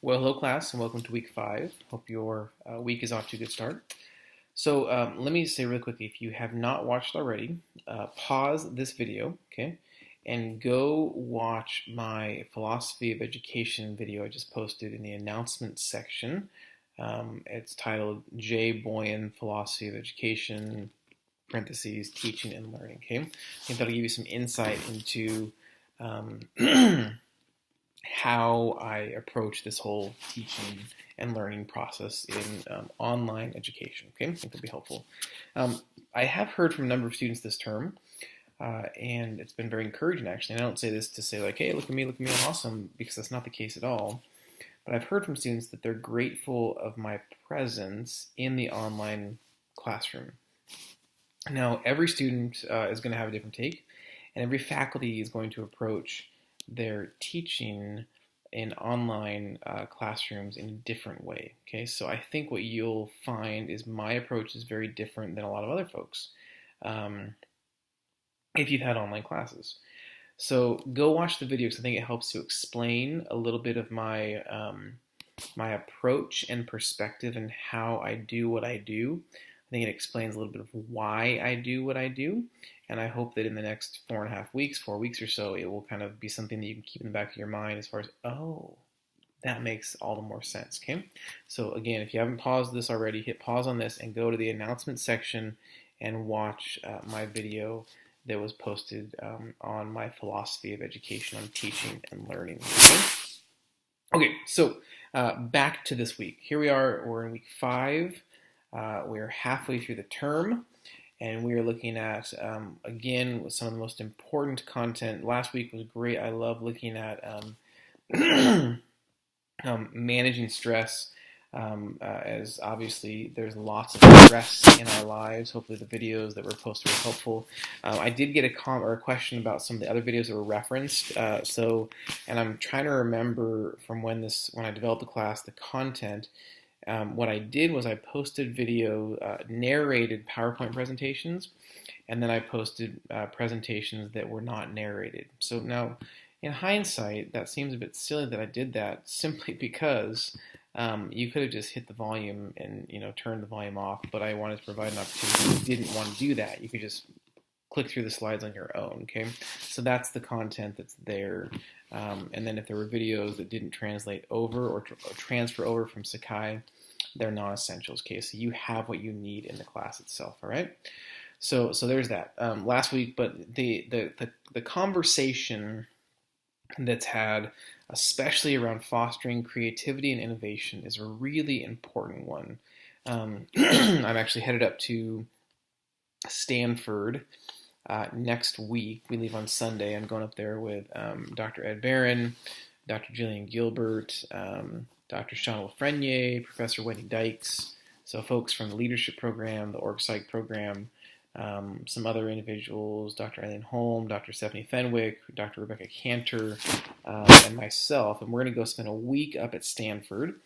Well, hello class, and welcome to week 5. Hope your week is off to a good start. So let me say really quickly, if you have not watched already, pause this video, okay, and go watch my philosophy of education video I just posted in the announcements section. It's titled J. Boyan Philosophy of Education, parentheses, Teaching and Learning, okay? I think that'll give you some insight into how I approach this whole teaching and learning process in online education. Okay, I think that'll be helpful. I have heard from a number of students this term, and it's been very encouraging actually. And I don't say this to say like, hey, look at me, I'm awesome, because that's not the case at all. But I've heard from students that they're grateful of my presence in the online classroom. Now, every student is going to have a different take, and every faculty is going to approach their teaching in online classrooms in a different way. Okay, so I think what you'll find is my approach is very different than a lot of other folks if you've had online classes. So go watch the video because I think it helps to explain a little bit of my my approach and perspective and how I do what I do. I think it explains a little bit of why I do what I do, and I hope that in the next 4 weeks or so, it will kind of be something that you can keep in the back of your mind as far as, oh, that makes all the more sense, okay? So again, if you haven't paused this already, hit pause on this and go to the announcements section and watch my video that was posted on my philosophy of education on teaching and learning, okay, so back to this week. Here we are, we're in week 5. We're halfway through the term, and we are looking at, again, some of the most important content. Last week was great. I love looking at managing stress, as obviously there's lots of stress in our lives. Hopefully the videos that were posted were helpful. I did get a question about some of the other videos that were referenced. And I'm trying to remember from when I developed the class, the content. What I did was I posted video narrated PowerPoint presentations, and then I posted presentations that were not narrated. So now, in hindsight, that seems a bit silly that I did that, simply because you could have just hit the volume and turned the volume off, but I wanted to provide an opportunity. If you didn't want to do that, you could just click through the slides on your own, okay? So that's the content that's there. And then if there were videos that didn't translate over or transfer over from Sakai, they're non-essentials, okay? So you have what you need in the class itself, all right? So there's that. Last week, but the conversation that's had, especially around fostering creativity and innovation, is a really important one. I'm actually headed up to Stanford next week. We leave on Sunday. I'm going up there with Dr. Ed Barron, Dr. Jillian Gilbert, Dr. Sean Lafreniere, Professor Wendy Dykes, so folks from the leadership program, the org psych program, some other individuals, Dr. Eileen Holm, Dr. Stephanie Fenwick, Dr. Rebecca Cantor, and myself. And we're going to go spend a week up at Stanford,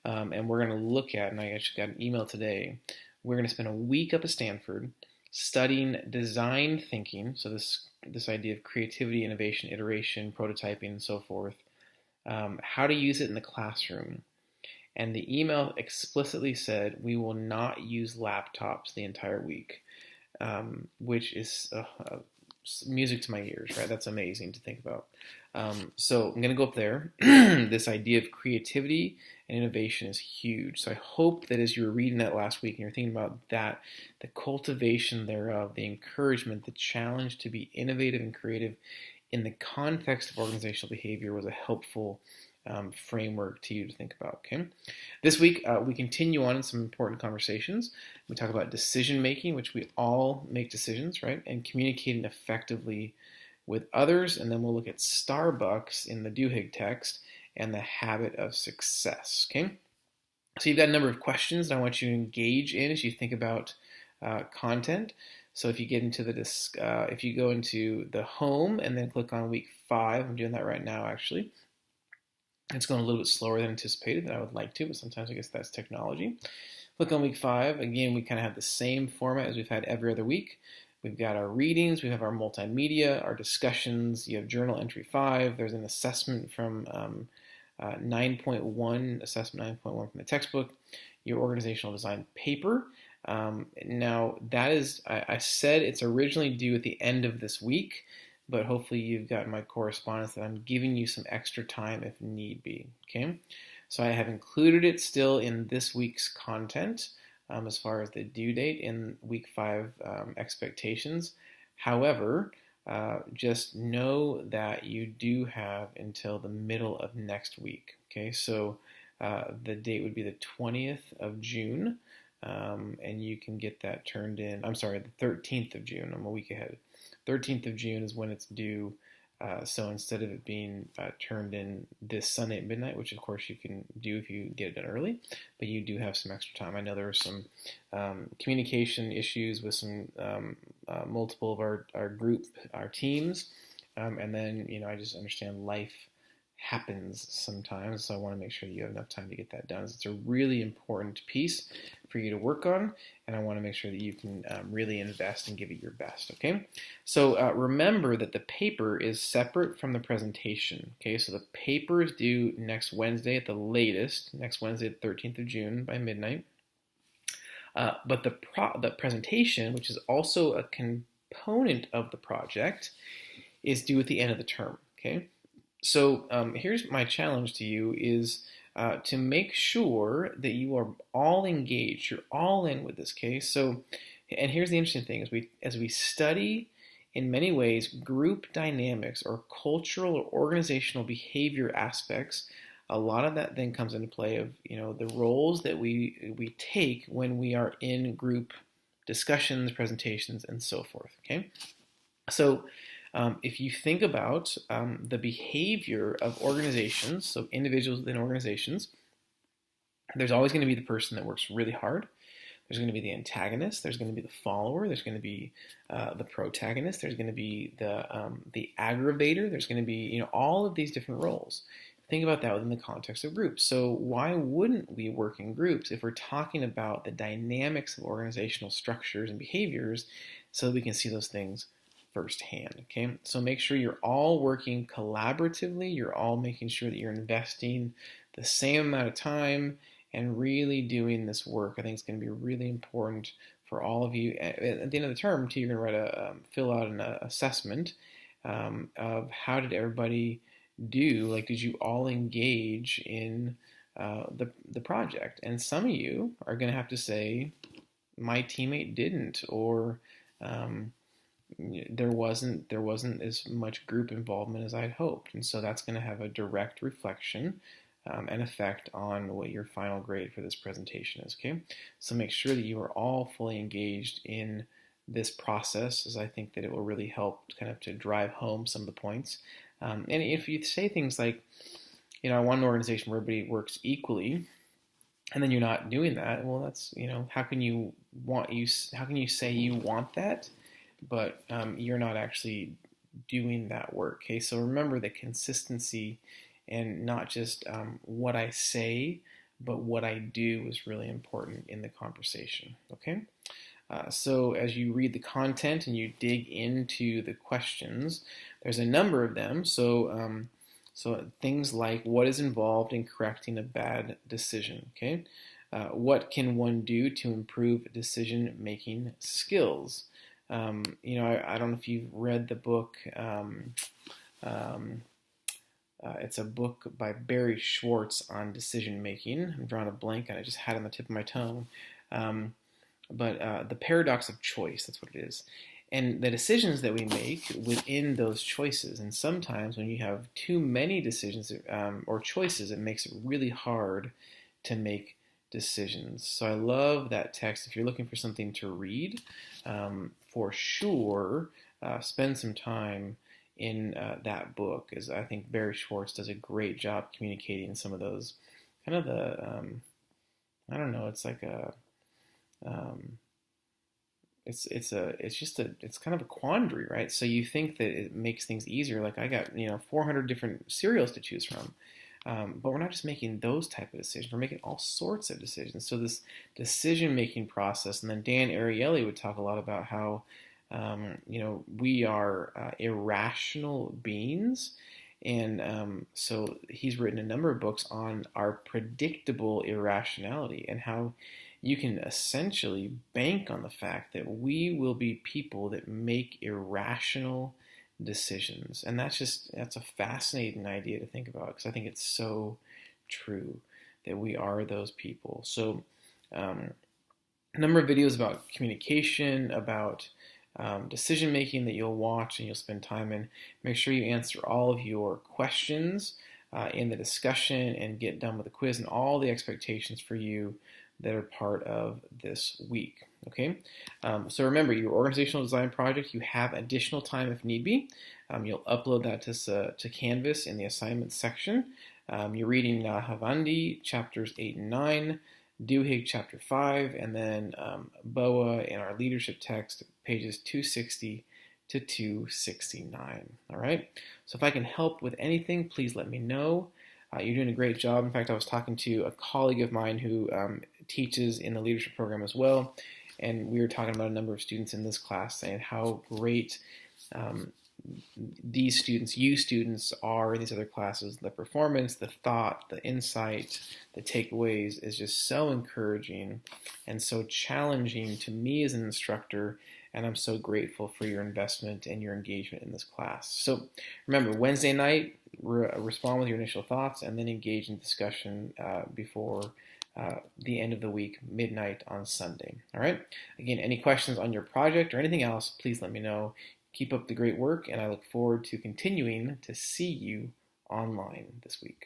and we're going to look at, and I actually got an email today, we're going to spend a week up at Stanford studying design thinking, so this idea of creativity, innovation, iteration, prototyping, and so forth, how to use it in the classroom. And the email explicitly said we will not use laptops the entire week, which is music to my ears, right? That's amazing to think about. So I'm going to go up there. This idea of creativity and innovation is huge. So I hope that as you were reading that last week and you're thinking about that, the cultivation thereof, the encouragement, the challenge to be innovative and creative in the context of organizational behavior was a helpful framework to you to think about, okay? This week, we continue on in some important conversations. We talk about decision making, which we all make decisions, right? And communicating effectively with others. And then we'll look at Starbucks in the Duhigg text and the habit of success, okay? So you've got a number of questions that I want you to engage in as you think about content. So if you get into if you go into the home and then click on week 5, I'm doing that right now actually. It's going a little bit slower than anticipated than I would like to, but sometimes I guess that's technology. Click on week 5. Again, we kind of have the same format as we've had every other week. We've got our readings, we have our multimedia, our discussions, you have journal entry 5, there's an assessment from 9.1, assessment 9.1 from the textbook, your organizational design paper. Now, that is, I said it's originally due at the end of this week, but hopefully you've got my correspondence that I'm giving you some extra time if need be, okay? So I have included it still in this week's content as far as the due date in week 5 expectations. However, just know that you do have until the middle of next week, okay? So the date would be the 20th of June, and you can get that turned in, I'm sorry, the 13th of June, I'm a week ahead. 13th of June is when it's due, so instead of it being turned in this Sunday at midnight, which of course you can do if you get it done early, but you do have some extra time. I know there were some communication issues with some multiple of our teams, and then, I just understand life happens sometimes, so I want to make sure that you have enough time to get that done. It's a really important piece for you to work on, and I want to make sure that you can really invest and give it your best, okay? So remember that the paper is separate from the presentation, okay? So the paper is due next Wednesday at the latest, next Wednesday, the 13th of June by midnight, but the presentation, which is also a component of the project, is due at the end of the term, okay? So here's my challenge to you is to make sure that you are all engaged, you're all in with this case. So, and here's the interesting thing, as we study, in many ways, group dynamics or cultural or organizational behavior aspects, a lot of that then comes into play of, the roles that we take when we are in group discussions, presentations, and so forth, okay? So, if you think about the behavior of organizations, so individuals within organizations, there's always going to be the person that works really hard. There's going to be the antagonist. There's going to be the follower. There's going to be the protagonist. There's going to be the aggravator. There's going to be all of these different roles. Think about that within the context of groups. So why wouldn't we work in groups if we're talking about the dynamics of organizational structures and behaviors so that we can see those things firsthand, okay? So make sure you're all working collaboratively, you're all making sure that you're investing the same amount of time and really doing this work. I think it's going to be really important for all of you. At the end of the term, too, you're going to fill out an assessment of how did everybody do, like did you all engage in the project? And some of you are going to have to say, my teammate didn't, or there wasn't as much group involvement as I'd hoped, and so that's going to have a direct reflection and effect on what your final grade for this presentation is, okay? So make sure that you are all fully engaged in this process, as I think that it will really help kind of to drive home some of the points. And if you say things like, I want an organization where everybody works equally, and then you're not doing that, well, that's, how can you say you want that, but you're not actually doing that work, okay? So remember that consistency and not just what I say, but what I do is really important in the conversation, okay? So as you read the content and you dig into the questions, there's a number of them. So things like, what is involved in correcting a bad decision, okay? What can one do to improve decision-making skills? I don't know if you've read the book. It's a book by Barry Schwartz on decision making. I'm drawing a blank on it. I just had it on the tip of my tongue. But the paradox of choice, that's what it is. And the decisions that we make within those choices. And sometimes when you have too many decisions or choices, it makes it really hard to make decisions. So I love that text. If you're looking for something to read, for sure, spend some time in that book, as I think Barry Schwartz does a great job communicating some of those kind of the I don't know, it's like a it's kind of a quandary, right? So you think that it makes things easier, like I got 400 different cereals to choose from, but we're not just making those type of decisions, we're making all sorts of decisions. So this decision making process, and then Dan Ariely would talk a lot about how we are irrational beings, And so he's written a number of books on our predictable irrationality and how you can essentially bank on the fact that we will be people that make irrational decisions. And that's a fascinating idea to think about, because I think it's so true that we are those people. So a number of videos about communication, about decision making that you'll watch and you'll spend time in. Make sure you answer all of your questions in the discussion and get done with the quiz and all the expectations for you that are part of this week. Okay, so remember, your organizational design project, you have additional time if need be. You'll upload that to Canvas in the assignments section. You're reading Nahavandi chapters 8 and 9, Duhigg chapter 5, and then Boa in our leadership text, pages 260 to 269. All right, so if I can help with anything, please let me know. You're doing a great job. In fact, I was talking to a colleague of mine who teaches in the leadership program as well, and we were talking about a number of students in this class saying how great these students, you students, are in these other classes. The performance, the thought, the insight, the takeaways is just so encouraging and so challenging to me as an instructor, and I'm so grateful for your investment and your engagement in this class. So remember, Wednesday night, respond with your initial thoughts and then engage in discussion before the end of the week, midnight on Sunday. All right? Again, any questions on your project or anything else, please let me know. Keep up the great work, and I look forward to continuing to see you online this week.